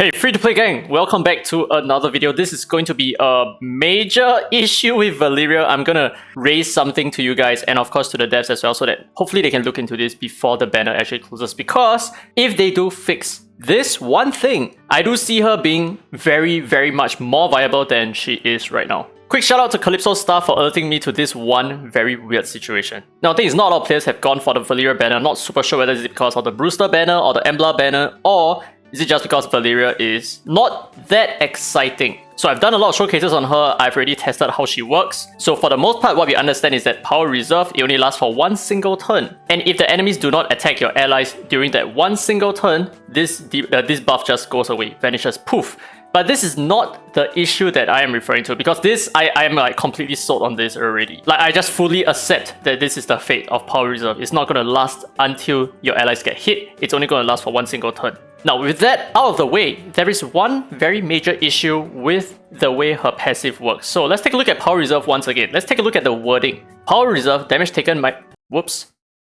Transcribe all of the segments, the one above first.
Hey, free-to-play gang! Welcome back to another video. This is going to be a major issue with Valeria. I'm gonna raise something to you guys and of course to the devs as well so that hopefully they can look into this before the banner actually closes, because if they do fix this one thing, I do see her being very much more viable than she is right now. Quick shout out to Calypso Star for alerting me to this one very weird situation. Now, the thing is, not a lot of players have gone for the Valeria banner. I'm not super sure whether it's because of the Brewster banner or the Embla banner, or is it just because Valeria is not that exciting? So I've done a lot of showcases on her, I've already tested how she works. So for the most part, what we understand is that Power Reserve, it only lasts for one single turn. And if the enemies do not attack your allies during that one single turn, this buff just goes away, vanishes, poof. But this is not the issue that I am referring to, because this, I am like completely sold on this already. Like, I just fully accept that this is the fate of Power Reserve. It's not going to last until your allies get hit. It's only going to last for one single turn. Now, with that out of the way, there is one very major issue with the way her passive works. So let's take a look at Power Reserve once again. Let's take a look at the wording. Power Reserve, damage taken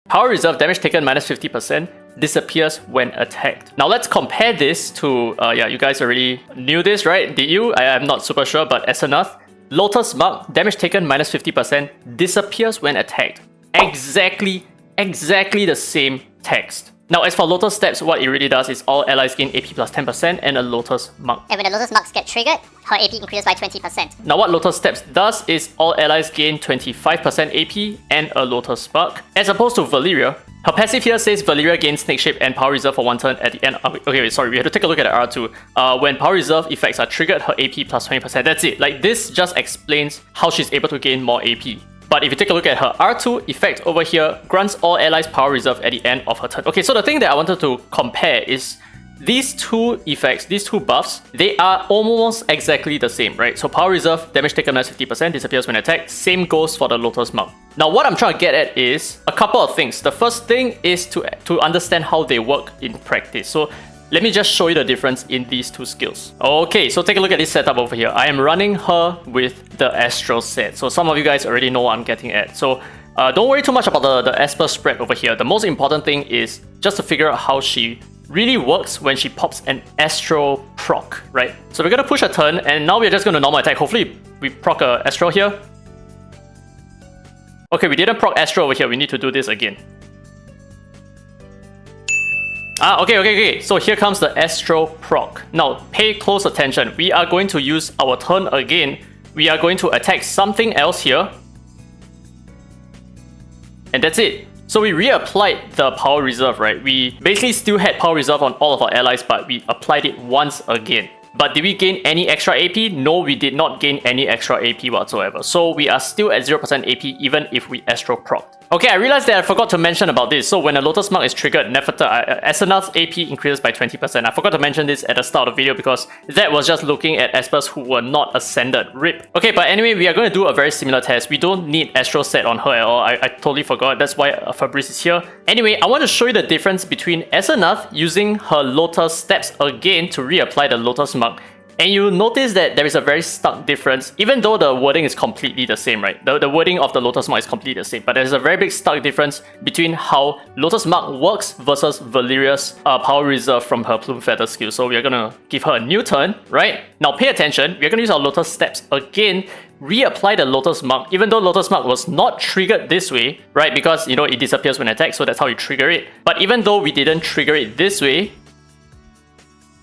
Power Reserve, damage taken minus 50%, disappears when attacked. Now let's compare this to, yeah, you guys already knew this, right? Did you? I am not super sure, but Esenath, Lotus Mark, damage taken minus 50%, disappears when attacked. Exactly the same text. Now, as for Lotus Steps, what it really does is all allies gain AP plus 10% and a Lotus Mark. And when the Lotus Marks get triggered, her AP increases by 20%. Now, what Lotus Steps does is all allies gain 25% AP and a Lotus Mark. As opposed to Valeria, her passive here says Valeria gains Snake Shape and Power Reserve for one turn at the end. Okay, wait, sorry, we have to take a look at the R2. When Power Reserve effects are triggered, her AP plus 20%. That's it. Like, this just explains how she's able to gain more AP. But if you take a look at her R2 effect over here, grants all allies Power Reserve at the end of her turn. Okay, so the thing that I wanted to compare is these two effects, these two buffs, they are almost exactly the same, right? So Power Reserve, damage taken minus 50%, disappears when attacked. Same goes for the Lotus Mark. Now, what I'm trying to get at is a couple of things. The first thing is to understand how they work in practice. So let me just show you the difference in these two skills. Okay, so take a look at this setup over here. I am running her with the Astral set. So some of you guys already know what I'm getting at. So don't worry too much about the Esper spread over here. The most important thing is just to figure out how she really works when she pops an Astral proc, right? So we're going to push a turn, and now we're just going to normal attack. Hopefully we proc a Astral here. Okay, we didn't proc Astral over here. We need to do this again. Okay. So here comes the Astral proc. Now, pay close attention. We are going to use our turn again. We are going to attack something else here. And that's it. So we reapplied the Power Reserve, right? We basically still had Power Reserve on all of our allies, but we applied it once again. But did we gain any extra AP? No, we did not gain any extra AP whatsoever. So we are still at 0% AP even if we Astral proc. Okay, I realized that I forgot to mention about this. So when a Lotus Mark is triggered, Esenath's AP increases by 20%. I forgot to mention this at the start of the video because that was just looking at Espers who were not ascended. RIP. Okay, but anyway, we are going to do a very similar test. We don't need Astral set on her at all. I totally forgot. That's why Fabrice is here. Anyway, I want to show you the difference between Esenath using her Lotus Steps again to reapply the Lotus Mark. And you'll notice that there is a very stark difference, even though the wording is completely the same, right? The wording of the Lotus Mark is completely the same, but there's a very big stark difference between how Lotus Mark works versus Valeria's Power Reserve from her Plume Feather skill. So we're gonna give her a new turn, right? Now pay attention, we're gonna use our Lotus Steps again, reapply the Lotus Mark, even though Lotus Mark was not triggered this way, right? Because, you know, it disappears when attacked, so that's how you trigger it. But even though we didn't trigger it this way,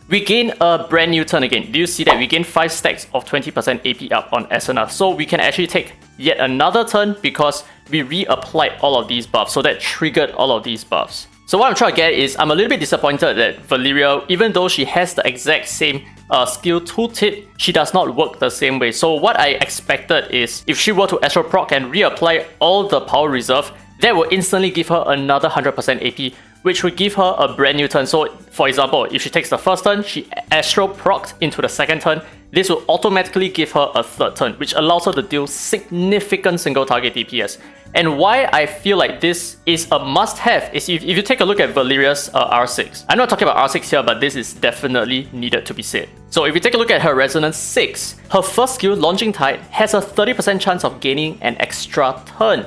we gain a brand new turn again. Do you see that? We gain 5 stacks of 20% AP up on Esenath. So we can actually take yet another turn because we reapplied all of these buffs. So that triggered all of these buffs. So what I'm trying to get is, I'm a little bit disappointed that Valeria, even though she has the exact same skill tooltip, she does not work the same way. So what I expected is, if she were to Astral proc and reapply all the Power Reserve, that will instantly give her another 100% AP, which would give her a brand new turn. So, for example, if she takes the first turn, she Astral procced into the second turn, this will automatically give her a third turn, which allows her to deal significant single target DPS. And why I feel like this is a must-have is if you take a look at Valeria's R6. I'm not talking about R6 here, but this is definitely needed to be said. So if you take a look at her Resonance 6, her first skill, Launching Tide, has a 30% chance of gaining an extra turn.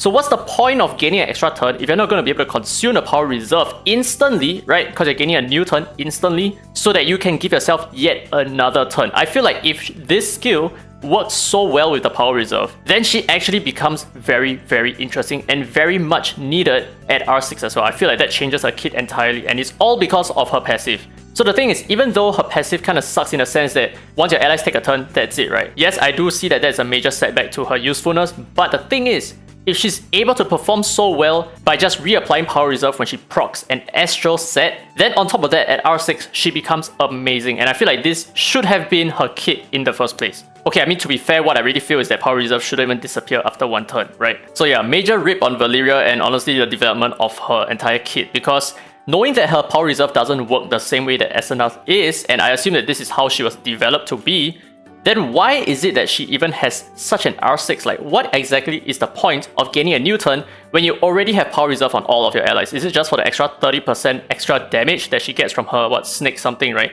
So what's the point of gaining an extra turn if you're not going to be able to consume the power reserve instantly, right? Because you're gaining a new turn instantly so that you can give yourself yet another turn. I feel like if this skill works so well with the power reserve, then she actually becomes very, very interesting and very much needed at R6 as well. I feel like that changes her kit entirely, and it's all because of her passive. So the thing is, even though her passive kind of sucks in the sense that once your allies take a turn, that's it, right? Yes, I do see that there's a major setback to her usefulness, but the thing is, if she's able to perform so well by just reapplying power reserve when she procs an astral set, then on top of that, at R6, she becomes amazing, and I feel like this should have been her kit in the first place. Okay, I mean, to be fair, what I really feel is that power reserve shouldn't even disappear after one turn, right? So yeah, major rip on Valeria and honestly the development of her entire kit, because knowing that her power reserve doesn't work the same way that Asenath is, and I assume that this is how she was developed to be, then why is it that she even has such an R6? Like, what exactly is the point of gaining a new turn when you already have power reserve on all of your allies? Is it just for the extra 30% extra damage that she gets from her, snake something, right?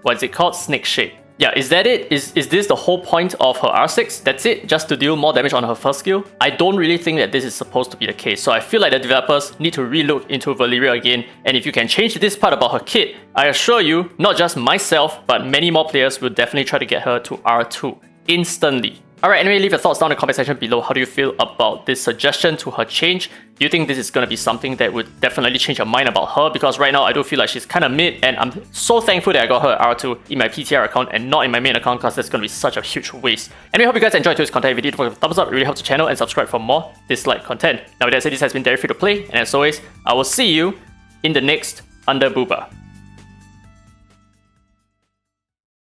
What is it called? Snake shape. Yeah, is that it? Is this the whole point of her R6? That's it? Just to deal more damage on her first skill? I don't really think that this is supposed to be the case, so I feel like the developers need to relook into Valeria again, and if you can change this part about her kit, I assure you, not just myself, but many more players will definitely try to get her to R2 instantly. Alright, anyway, leave your thoughts down in the comment section below. How do you feel about this suggestion to her change? Do you think this is going to be something that would definitely change your mind about her? Because right now, I do feel like she's kind of mid, and I'm so thankful that I got her at R2 in my PTR account and not in my main account, because that's going to be such a huge waste. Anyway, hope you guys enjoyed today's content. If you did, give a thumbs up, it really helps the channel, and subscribe for more Dislyte content. Now with that said, this has been Free to Play, and as always, I will see you in the next Under Booba.